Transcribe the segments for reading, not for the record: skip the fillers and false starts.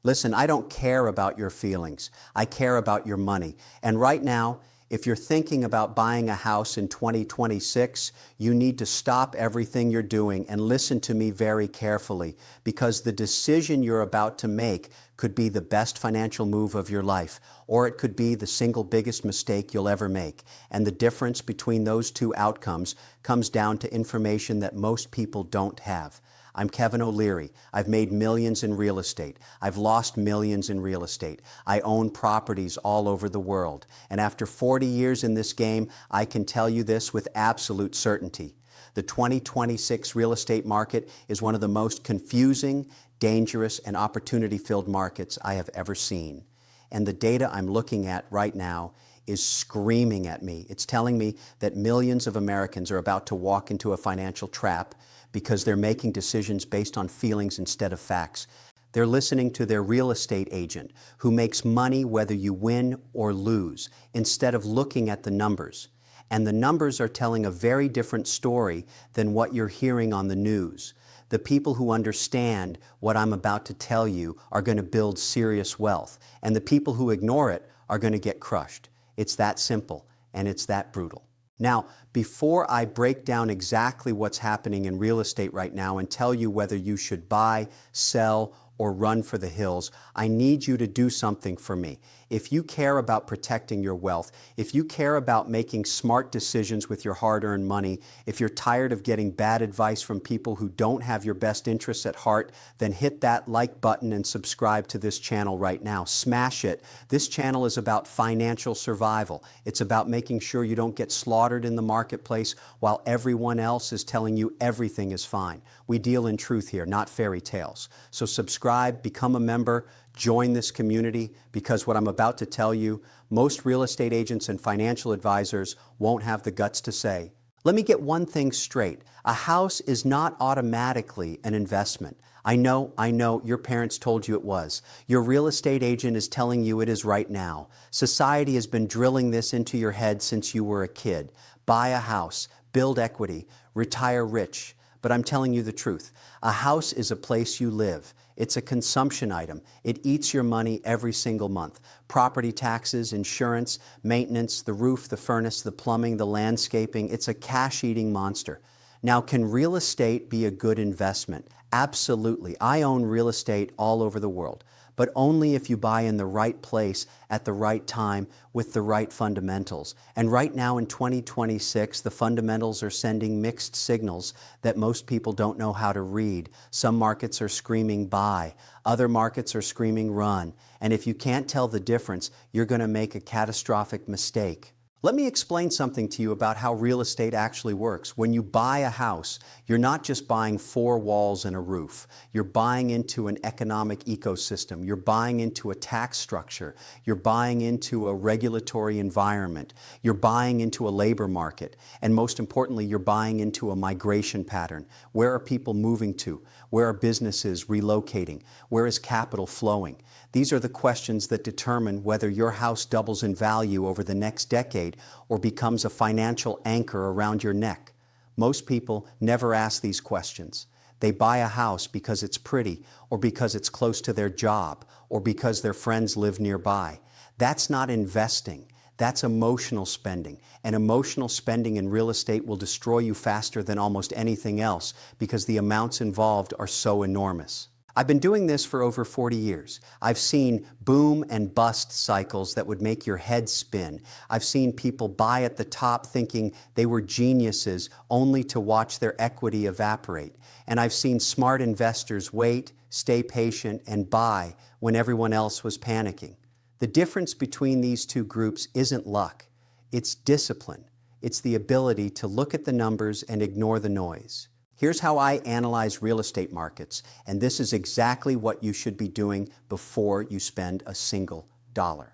Listen, I don't care about your feelings. I care about your money. And right now, if you're thinking about buying a house in 2026, you need to stop everything you're doing and listen to me very carefully, because the decision you're about to make could be the best financial move of your life, or it could be the single biggest mistake you'll ever make. And the difference between those two outcomes comes down to information that most people don't have. I'm Kevin O'Leary. I've made millions in real estate. I've lost millions in real estate. I own properties all over the world. And after 40 years in this game, I can tell you this with absolute certainty. The 2026 real estate market is one of the most confusing, dangerous, and opportunity-filled markets I have ever seen. And the data I'm looking at right now is screaming at me. It's telling me that millions of Americans are about to walk into a financial trap because they're making decisions based on feelings instead of facts. They're listening to their real estate agent, who makes money whether you win or lose, instead of looking at the numbers. And the numbers are telling a very different story than what you're hearing on the news. The people who understand what I'm about to tell you are going to build serious wealth, and the people who ignore it are going to get crushed. It's that simple, and it's that brutal. Now, before I break down exactly what's happening in real estate right now and tell you whether you should buy, sell, or run for the hills, I need you to do something for me. If you care about protecting your wealth, if you care about making smart decisions with your hard-earned money, if you're tired of getting bad advice from people who don't have your best interests at heart, then hit that like button and subscribe to this channel right now. Smash it. This channel is about financial survival. It's about making sure you don't get slaughtered in the marketplace while everyone else is telling you everything is fine. We deal in truth here, not fairy tales. So subscribe, become a member, join this community, because what I'm about to tell you, most real estate agents and financial advisors won't have the guts to say. Let me get one thing straight. A house is not automatically an investment. I know, your parents told you it was. Your real estate agent is telling you it is right now. Society has been drilling this into your head since you were a kid. Buy a house, build equity, retire rich. But I'm telling you the truth. A house is a place you live. It's a consumption item. It eats your money every single month. Property taxes, insurance, maintenance, the roof, the furnace, the plumbing, the landscaping. It's a cash-eating monster. Now, can real estate be a good investment? Absolutely. I own real estate all over the world, but only if you buy in the right place at the right time with the right fundamentals. And right now in 2026, the fundamentals are sending mixed signals that most people don't know how to read. Some markets are screaming buy, other markets are screaming run. And if you can't tell the difference, you're going to make a catastrophic mistake. Let me explain something to you about how real estate actually works. When you buy a house, you're not just buying four walls and a roof. You're buying into an economic ecosystem. You're buying into a tax structure. You're buying into a regulatory environment. You're buying into a labor market. And most importantly, you're buying into a migration pattern. Where are people moving to? Where are businesses relocating? Where is capital flowing? These are the questions that determine whether your house doubles in value over the next decade or becomes a financial anchor around your neck. Most people never ask these questions. They buy a house because it's pretty, or because it's close to their job, or because their friends live nearby. That's not investing. That's emotional spending. And emotional spending in real estate will destroy you faster than almost anything else because the amounts involved are so enormous. I've been doing this for over 40 years. I've seen boom and bust cycles that would make your head spin. I've seen people buy at the top thinking they were geniuses only to watch their equity evaporate. And I've seen smart investors wait, stay patient, and buy when everyone else was panicking. The difference between these two groups isn't luck. It's discipline. It's the ability to look at the numbers and ignore the noise. Here's how I analyze real estate markets, and this is exactly what you should be doing before you spend a single dollar.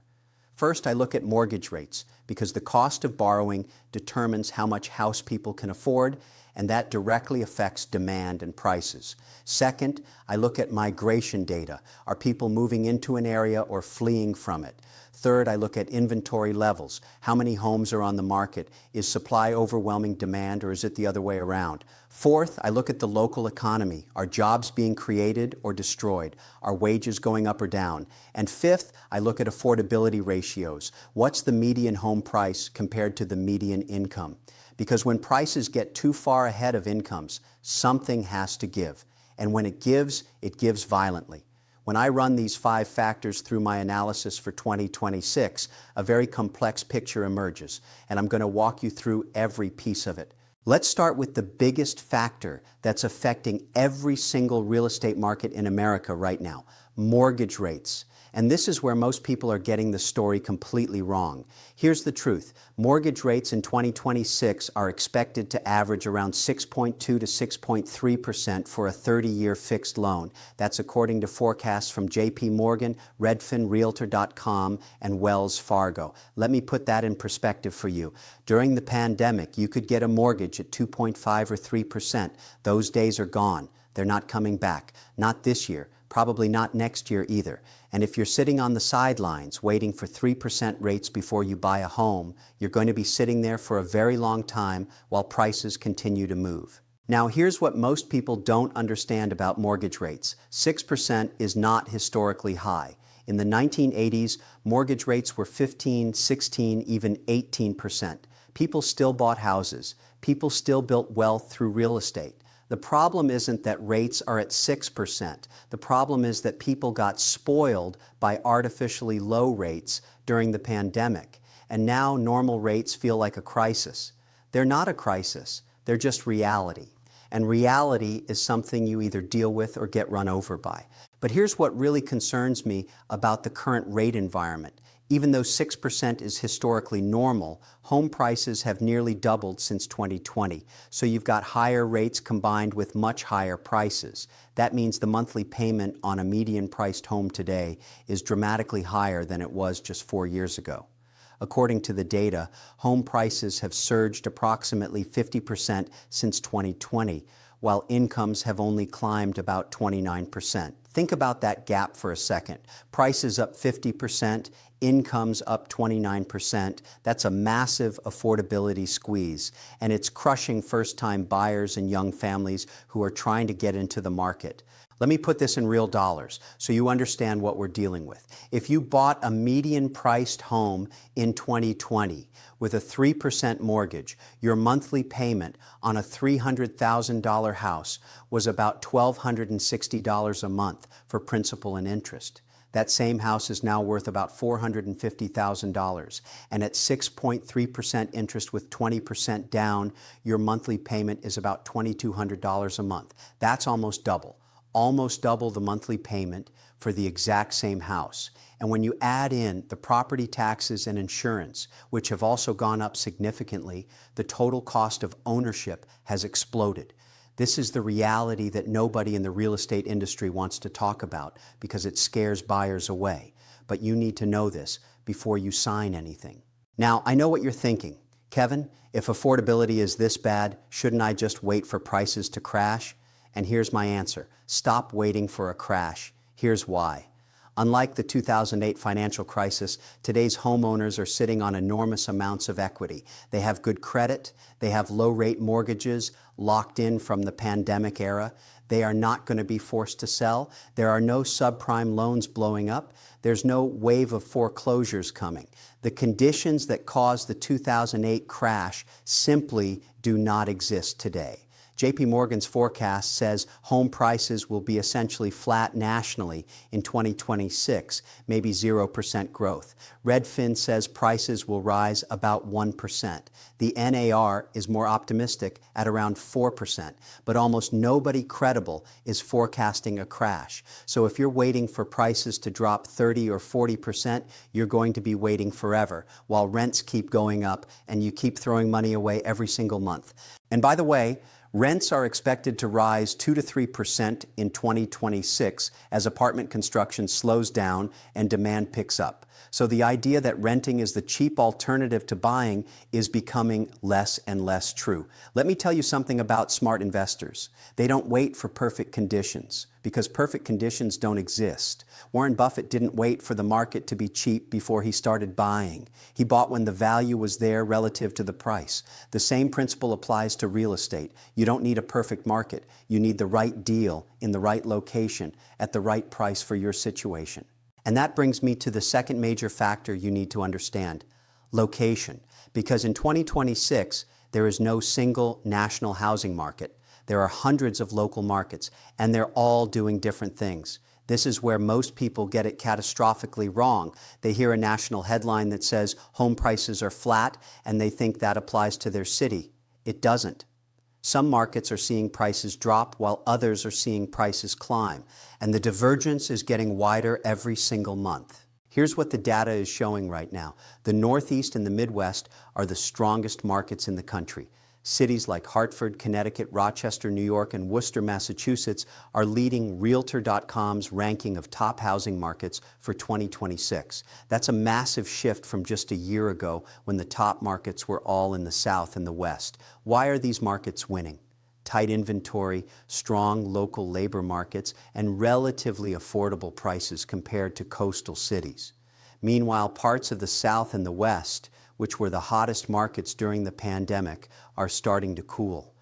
First, I look at mortgage rates because the cost of borrowing determines how much house people can afford, and that directly affects demand and prices. Second, I look at migration data. Are people moving into an area or fleeing from it? Third, I look at inventory levels. How many homes are on the market? Is supply overwhelming demand, or is it the other way around? Fourth, I look at the local economy. Are jobs being created or destroyed? Are wages going up or down? And fifth, I look at affordability ratios. What's the median home price compared to the median income? Because when prices get too far ahead of incomes, something has to give. And when it gives violently. When I run these 5 factors through my analysis for 2026, a very complex picture emerges, and I'm going to walk you through every piece of it. Let's start with the biggest factor that's affecting every single real estate market in America right now: mortgage rates. And this is where most people are getting the story completely wrong. Here's the truth. Mortgage rates in 2026 are expected to average around 6.2 to 6.3% for a 30-year fixed loan. That's according to forecasts from JP Morgan, Redfin, Realtor.com, and Wells Fargo. Let me put that in perspective for you. During the pandemic, you could get a mortgage at 2.5 or 3%. Those days are gone. They're not coming back. Not this year. Probably not next year either. And if you're sitting on the sidelines waiting for 3% rates before you buy a home, you're going to be sitting there for a very long time while prices continue to move. Now, here's what most people don't understand about mortgage rates. 6% is not historically high. In the 1980s, mortgage rates were 15, 16, even 18%. People still bought houses. People still built wealth through real estate. The problem isn't that rates are at 6%. The problem is that people got spoiled by artificially low rates during the pandemic. And now normal rates feel like a crisis. They're not a crisis. They're just reality. And reality is something you either deal with or get run over by. But here's what really concerns me about the current rate environment. Even though 6% is historically normal, home prices have nearly doubled since 2020. So you've got higher rates combined with much higher prices. That means the monthly payment on a median-priced home today is dramatically higher than it was just 4 years ago. According to the data, home prices have surged approximately 50% since 2020, while incomes have only climbed about 29%. Think about that gap for a second. Prices up 50%, incomes up 29%. That's a massive affordability squeeze, and it's crushing first-time buyers and young families who are trying to get into the market. Let me put this in real dollars so you understand what we're dealing with. If you bought a median-priced home in 2020 with a 3% mortgage, your monthly payment on a $300,000 house was about $1,260 a month for principal and interest. That same house is now worth about $450,000. And at 6.3% interest with 20% down, your monthly payment is about $2,200 a month. That's almost double. Almost double the monthly payment for the exact same house. And when you add in the property taxes and insurance, which have also gone up significantly, the total cost of ownership has exploded. This is the reality that nobody in the real estate industry wants to talk about because it scares buyers away. But you need to know this before you sign anything. Now, I know what you're thinking. Kevin, if affordability is this bad, shouldn't I just wait for prices to crash? And here's my answer. Stop waiting for a crash. Here's why. Unlike the 2008 financial crisis, today's homeowners are sitting on enormous amounts of equity. They have good credit. They have low-rate mortgages locked in from the pandemic era. They are not going to be forced to sell. There are no subprime loans blowing up. There's no wave of foreclosures coming. The conditions that caused the 2008 crash simply do not exist today. JP Morgan's forecast says home prices will be essentially flat nationally in 2026, maybe 0% growth. Redfin says prices will rise about 1%. The NAR is more optimistic at around 4%, but almost nobody credible is forecasting a crash. So if you're waiting for prices to drop 30 or 40%, you're going to be waiting forever, while rents keep going up and you keep throwing money away every single month. And by the way, rents are expected to rise 2 to 3% in 2026 as apartment construction slows down and demand picks up. So the idea that renting is the cheap alternative to buying is becoming less and less true. Let me tell you something about smart investors. They don't wait for perfect conditions. because perfect conditions don't exist. Warren Buffett didn't wait for the market to be cheap before he started buying. He bought when the value was there relative to the price. The same principle applies to real estate. You don't need a perfect market. You need the right deal in the right location at the right price for your situation. And that brings me to the second major factor you need to understand: location. Because in 2026, there is no single national housing market. There are hundreds of local markets, and they're all doing different things. This is where most people get it catastrophically wrong. They hear a national headline that says home prices are flat, and they think that applies to their city. It doesn't. Some markets are seeing prices drop while others are seeing prices climb, and the divergence is getting wider every single month. Here's what the data is showing right now. The Northeast and the Midwest are the strongest markets in the country. Cities like Hartford, Connecticut, Rochester, New York, and Worcester, Massachusetts are leading Realtor.com's ranking of top housing markets for 2026. That's a massive shift from just a year ago when the top markets were all in the South and the West. Why are these markets winning? Tight inventory, strong local labor markets, and relatively affordable prices compared to coastal cities. Meanwhile, parts of the South and the West, which were the hottest markets during the pandemic, are starting to cool.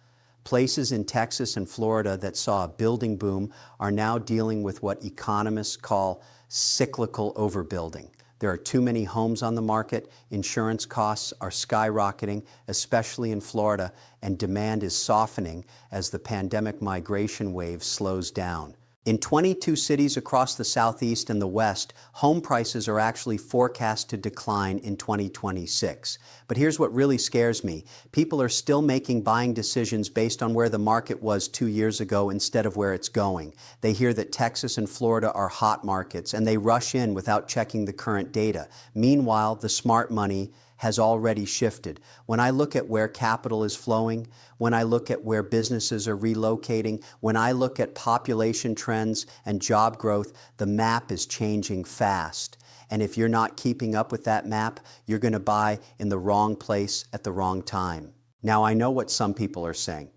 Places in Texas and Florida that saw a building boom are now dealing with what economists call cyclical overbuilding. There are too many homes on the market, insurance costs are skyrocketing, especially in Florida, and demand is softening as the pandemic migration wave slows down. In 22 cities across the Southeast and the West, home prices are actually forecast to decline in 2026. But here's what really scares me. People are still making buying decisions based on where the market was 2 years ago instead of where it's going. They hear that Texas and Florida are hot markets, and they rush in without checking the current data. Meanwhile, the smart money has already shifted. When I look at where capital is flowing, when I look at where businesses are relocating, when I look at population trends and job growth, the map is changing fast. And if you're not keeping up with that map, you're going to buy in the wrong place at the wrong time. Now, I know what some people are saying.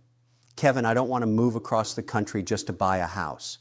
Kevin, I don't want to move across the country just to buy a house.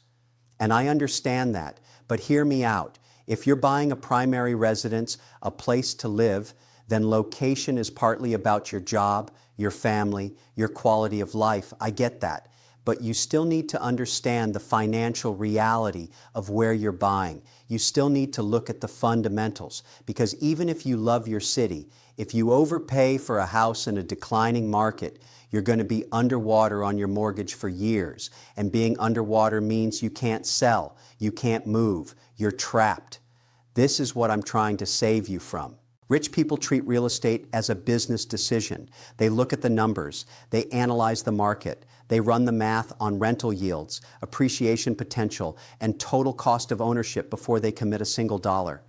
And I understand that, but hear me out. If you're buying a primary residence, a place to live, then location is partly about your job, your family, your quality of life. I get that. But you still need to understand the financial reality of where you're buying. You still need to look at the fundamentals, because even if you love your city, if you overpay for a house in a declining market, you're going to be underwater on your mortgage for years. And being underwater means you can't sell, you can't move, you're trapped. This is what I'm trying to save you from. Rich people treat real estate as a business decision. They look at the numbers, they analyze the market, they run the math on rental yields, appreciation potential, and total cost of ownership before they commit a single dollar.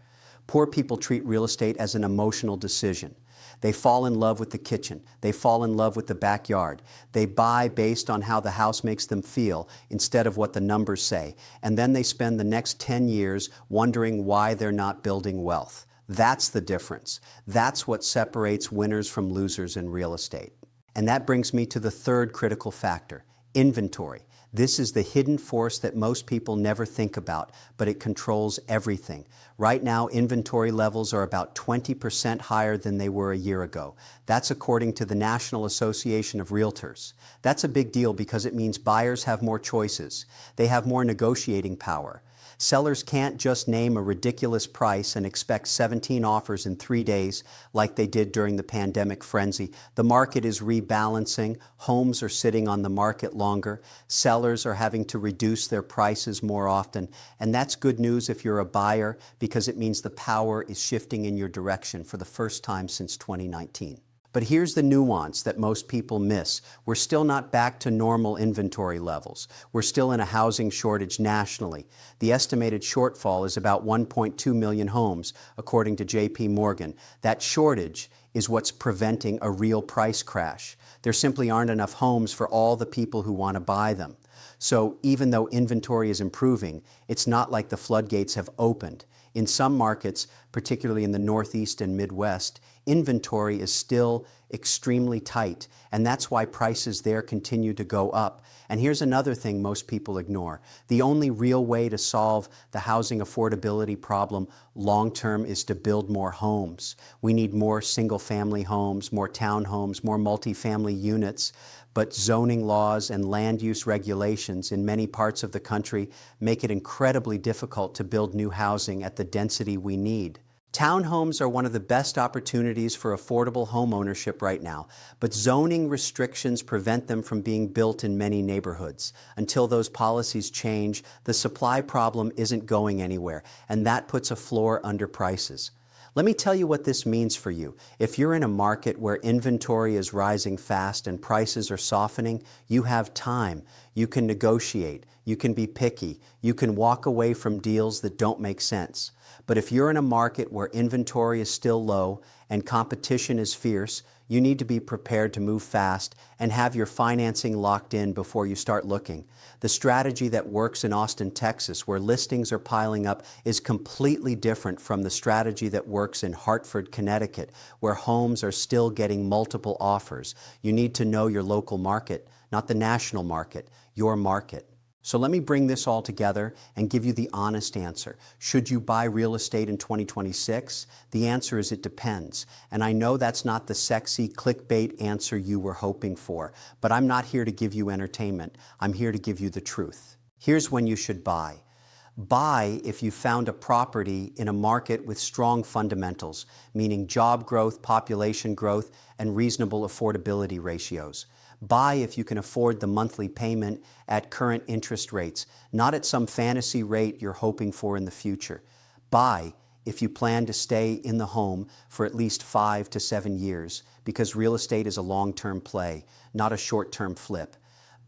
Poor people treat real estate as an emotional decision. They fall in love with the kitchen. They fall in love with the backyard. They buy based on how the house makes them feel instead of what the numbers say. And then they spend the next 10 years wondering why they're not building wealth. That's the difference. That's what separates winners from losers in real estate. And that brings me to the third critical factor: inventory. This is the hidden force that most people never think about, but it controls everything. Right now, inventory levels are about 20% higher than they were a year ago. That's according to the National Association of Realtors. That's a big deal because it means buyers have more choices. They have more negotiating power. Sellers can't just name a ridiculous price and expect 17 offers in 3 days like they did during the pandemic frenzy. The market is rebalancing. Homes are sitting on the market longer. Sellers are having to reduce their prices more often. And that's good news if you're a buyer, because it means the power is shifting in your direction for the first time since 2019. But here's the nuance that most people miss. We're still not back to normal inventory levels. We're still in a housing shortage nationally. The estimated shortfall is about 1.2 million homes, according to J.P. Morgan. That shortage is what's preventing a real price crash. There simply aren't enough homes for all the people who want to buy them. So even though inventory is improving, it's not like the floodgates have opened. In some markets, particularly in the Northeast and Midwest, inventory is still extremely tight, and that's why prices there continue to go up. And here's another thing most people ignore. The only real way to solve the housing affordability problem long-term is to build more homes. We need more single-family homes, more townhomes, more multifamily units. But zoning laws and land use regulations in many parts of the country make it incredibly difficult to build new housing at the density we need. Townhomes are one of the best opportunities for affordable home ownership right now, but zoning restrictions prevent them from being built in many neighborhoods. Until those policies change, the supply problem isn't going anywhere, and that puts a floor under prices. Let me tell you what this means for you. If you're in a market where inventory is rising fast and prices are softening, you have time. You can negotiate. You can be picky. You can walk away from deals that don't make sense. But if you're in a market where inventory is still low and competition is fierce, you need to be prepared to move fast and have your financing locked in before you start looking. The strategy that works in Austin, Texas, where listings are piling up, is completely different from the strategy that works in Hartford, Connecticut, where homes are still getting multiple offers. You need to know your local market, not the national market, your market. So let me bring this all together and give you the honest answer. Should you buy real estate in 2026? The answer is it depends. And I know that's not the sexy clickbait answer you were hoping for, but I'm not here to give you entertainment. I'm here to give you the truth. Here's when you should buy. Buy if you found a property in a market with strong fundamentals, meaning job growth, population growth, and reasonable affordability ratios. Buy if you can afford the monthly payment at current interest rates, not at some fantasy rate you're hoping for in the future. Buy if you plan to stay in the home for at least 5 to 7 years, because real estate is a long-term play, not a short-term flip.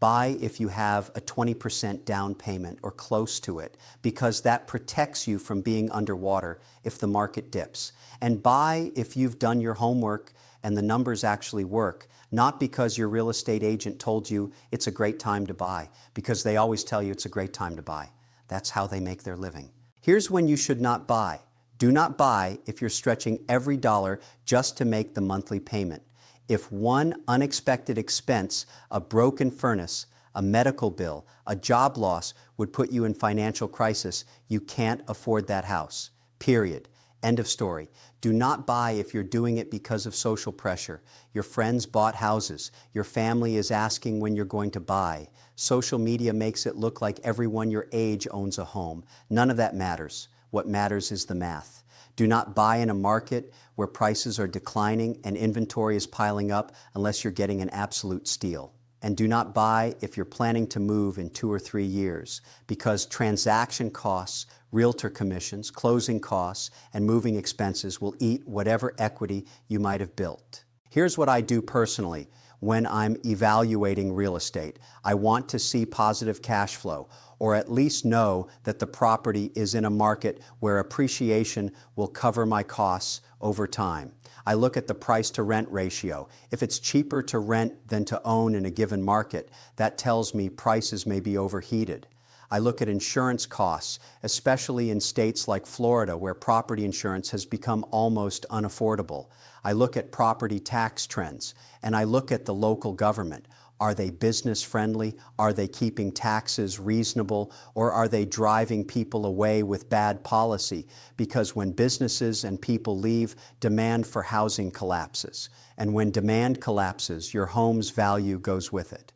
Buy if you have a 20% down payment or close to it, because that protects you from being underwater if the market dips. And buy if you've done your homework and the numbers actually work, not because your real estate agent told you it's a great time to buy, because they always tell you it's a great time to buy. That's how they make their living. Here's when you should not buy. Do not buy if you're stretching every dollar just to make the monthly payment. If one unexpected expense, a broken furnace, a medical bill, a job loss would put you in financial crisis, you can't afford that house. Period. End of story. Do not buy if you're doing it because of social pressure. Your friends bought houses. Your family is asking when you're going to buy. Social media makes it look like everyone your age owns a home. None of that matters. What matters is the math. Do not buy in a market where prices are declining and inventory is piling up unless you're getting an absolute steal. And do not buy if you're planning to move in 2 or 3 years, because transaction costs, realtor commissions, closing costs, and moving expenses will eat whatever equity you might have built. Here's what I do personally when I'm evaluating real estate. I want to see positive cash flow, or at least know that the property is in a market where appreciation will cover my costs over time. I look at the price to rent ratio. If it's cheaper to rent than to own in a given market, that tells me prices may be overheated. I look at insurance costs, especially in states like Florida, where property insurance has become almost unaffordable. I look at property tax trends, and I look at the local government. Are they business friendly? Are they keeping taxes reasonable? Or are they driving people away with bad policy? Because when businesses and people leave, demand for housing collapses. And when demand collapses, your home's value goes with it.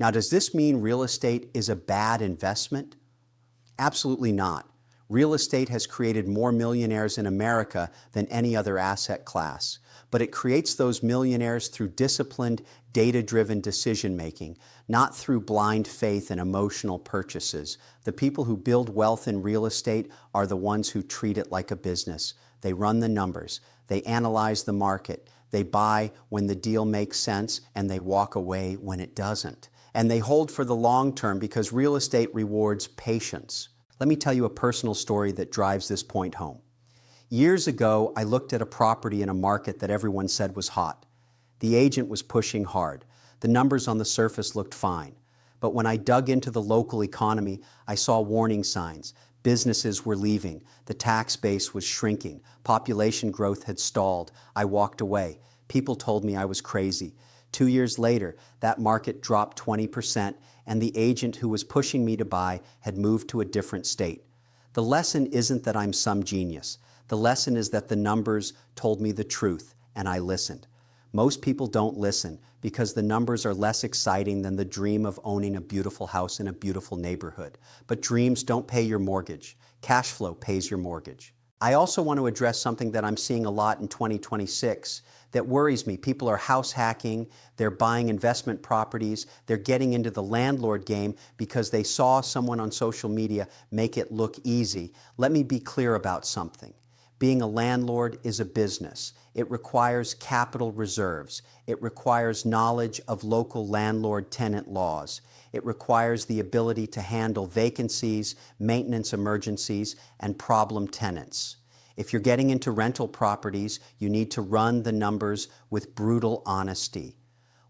Now, does this mean real estate is a bad investment? Absolutely not. Real estate has created more millionaires in America than any other asset class. But it creates those millionaires through disciplined, data-driven decision-making, not through blind faith and emotional purchases. The people who build wealth in real estate are the ones who treat it like a business. They run the numbers. They analyze the market. They buy when the deal makes sense, and they walk away when it doesn't. And they hold for the long term because real estate rewards patience. Let me tell you a personal story that drives this point home. Years ago, I looked at a property in a market that everyone said was hot. The agent was pushing hard. The numbers on the surface looked fine. But when I dug into the local economy, I saw warning signs. Businesses were leaving. The tax base was shrinking. Population growth had stalled. I walked away. People told me I was crazy. 2 years later, that market dropped 20%, and the agent who was pushing me to buy had moved to a different state. The lesson isn't that I'm some genius. The lesson is that the numbers told me the truth, and I listened. Most people don't listen because the numbers are less exciting than the dream of owning a beautiful house in a beautiful neighborhood. But dreams don't pay your mortgage. Cash flow pays your mortgage. I also want to address something that I'm seeing a lot in 2026 that worries me. People are house hacking, they're buying investment properties, they're getting into the landlord game because they saw someone on social media make it look easy. Let me be clear about something. Being a landlord is a business. It requires capital reserves. It requires knowledge of local landlord-tenant laws. It requires the ability to handle vacancies, maintenance emergencies, and problem tenants. If you're getting into rental properties, you need to run the numbers with brutal honesty.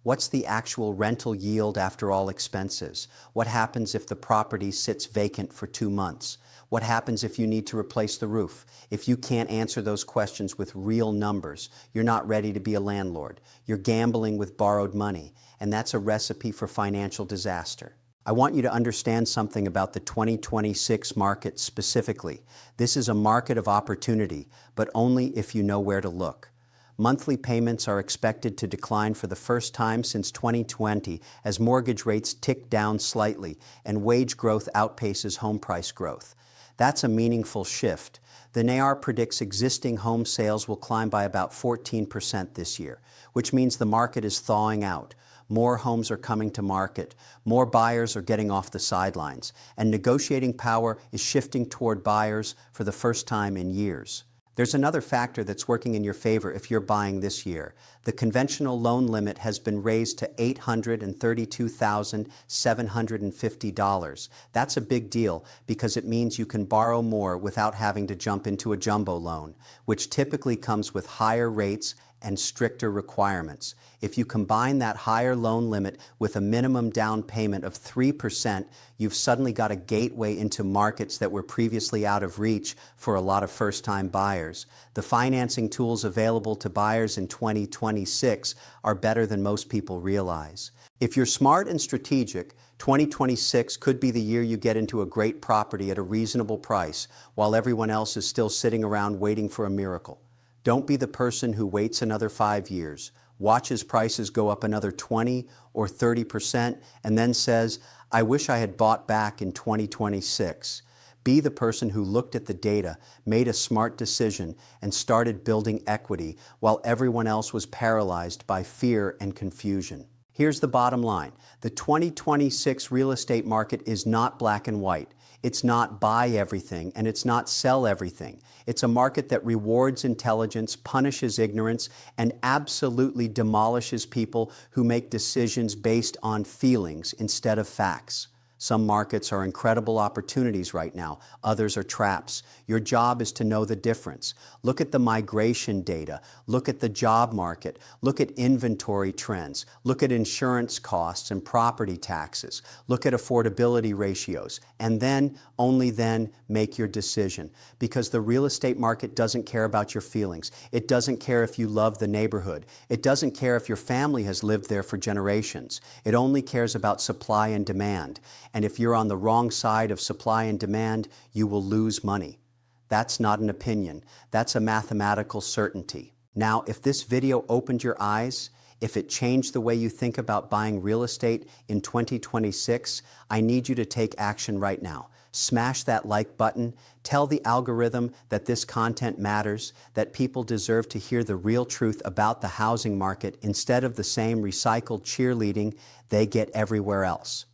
What's the actual rental yield after all expenses? What happens if the property sits vacant for 2 months? What happens if you need to replace the roof? If you can't answer those questions with real numbers, you're not ready to be a landlord. You're gambling with borrowed money, and that's a recipe for financial disaster. I want you to understand something about the 2026 market specifically. This is a market of opportunity, but only if you know where to look. Monthly payments are expected to decline for the first time since 2020 as mortgage rates tick down slightly and wage growth outpaces home price growth. That's a meaningful shift. The NAR predicts existing home sales will climb by about 14% this year, which means the market is thawing out. More homes are coming to market, more buyers are getting off the sidelines, and negotiating power is shifting toward buyers for the first time in years. There's another factor that's working in your favor if you're buying this year. The conventional loan limit has been raised to $832,750. That's a big deal because it means you can borrow more without having to jump into a jumbo loan, which typically comes with higher rates and stricter requirements. If you combine that higher loan limit with a minimum down payment of 3%, you've suddenly got a gateway into markets that were previously out of reach for a lot of first-time buyers. The financing tools available to buyers in 2026 are better than most people realize. If you're smart and strategic, 2026 could be the year you get into a great property at a reasonable price while everyone else is still sitting around waiting for a miracle. Don't be the person who waits another 5 years, watches prices go up another 20 or 30%, and then says, I wish I had bought back in 2026. Be the person who looked at the data, made a smart decision, and started building equity while everyone else was paralyzed by fear and confusion. Here's the bottom line. The 2026 real estate market is not black and white. It's not buy everything, and it's not sell everything. It's a market that rewards intelligence, punishes ignorance, and absolutely demolishes people who make decisions based on feelings instead of facts. Some markets are incredible opportunities right now. Others are traps. Your job is to know the difference. Look at the migration data. Look at the job market. Look at inventory trends. Look at insurance costs and property taxes. Look at affordability ratios. And then, only then, make your decision. Because the real estate market doesn't care about your feelings. It doesn't care if you love the neighborhood. It doesn't care if your family has lived there for generations. It only cares about supply and demand. And if you're on the wrong side of supply and demand, you will lose money. That's not an opinion. That's a mathematical certainty. Now, if this video opened your eyes, if it changed the way you think about buying real estate in 2026, I need you to take action right now. Smash that like button. Tell the algorithm that this content matters, that people deserve to hear the real truth about the housing market instead of the same recycled cheerleading they get everywhere else.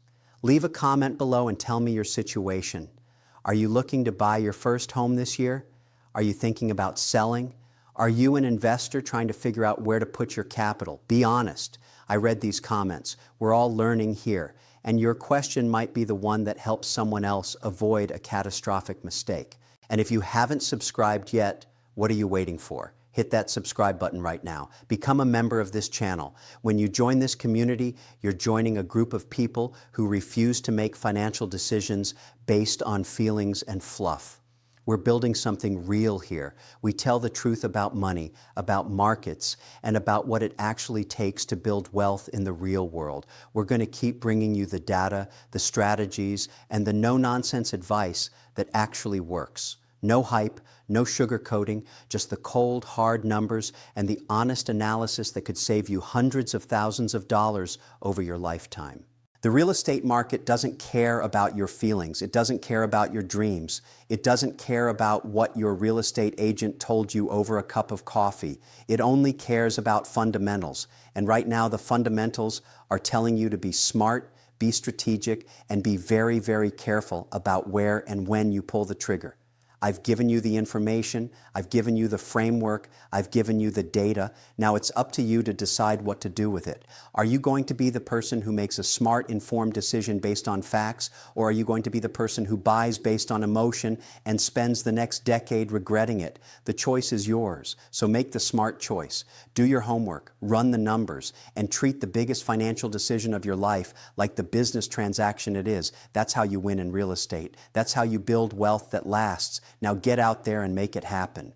Leave a comment below and tell me your situation. Are you looking to buy your first home this year? Are you thinking about selling? Are you an investor trying to figure out where to put your capital? Be honest. I read these comments. We're all learning here, and your question might be the one that helps someone else avoid a catastrophic mistake. And if you haven't subscribed yet, what are you waiting for? hit that subscribe button right now. Become a member of this channel. When you join this community, you're joining a group of people who refuse to make financial decisions based on feelings and fluff. We're building something real here. We tell the truth about money, about markets, and about what it actually takes to build wealth in the real world. We're going to keep bringing you the data, the strategies, and the no-nonsense advice that actually works. No hype, no sugarcoating, just the cold, hard numbers and the honest analysis that could save you hundreds of thousands of dollars over your lifetime. The real estate market doesn't care about your feelings. It doesn't care about your dreams. It doesn't care about what your real estate agent told you over a cup of coffee. It only cares about fundamentals. And right now, the fundamentals are telling you to be smart, be strategic, and be very, very careful about where and when you pull the trigger. I've given you the information, I've given you the framework, I've given you the data. Now it's up to you to decide what to do with it. Are you going to be the person who makes a smart, informed decision based on facts, or are you going to be the person who buys based on emotion and spends the next decade regretting it? The choice is yours, so make the smart choice. Do your homework, run the numbers, and treat the biggest financial decision of your life like the business transaction it is. That's how you win in real estate. That's how you build wealth that lasts. Now get out there and make it happen.